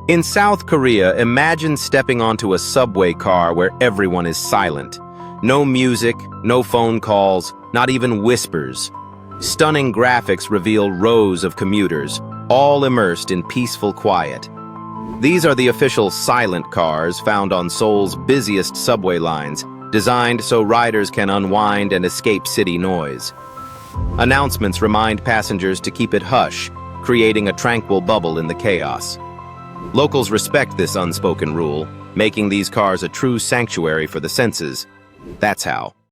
In South Korea, imagine stepping onto a subway car where everyone is silent. No music, no phone calls, not even whispers. Stunning graphics reveal rows of commuters, all immersed in peaceful quiet. These are the official silent cars found on Seoul's busiest subway lines, designed so riders can unwind and escape city noise. Announcements remind passengers to keep it hush, creating a tranquil bubble in the chaos. Locals respect this unspoken rule, making these cars a true sanctuary for the senses. That's how.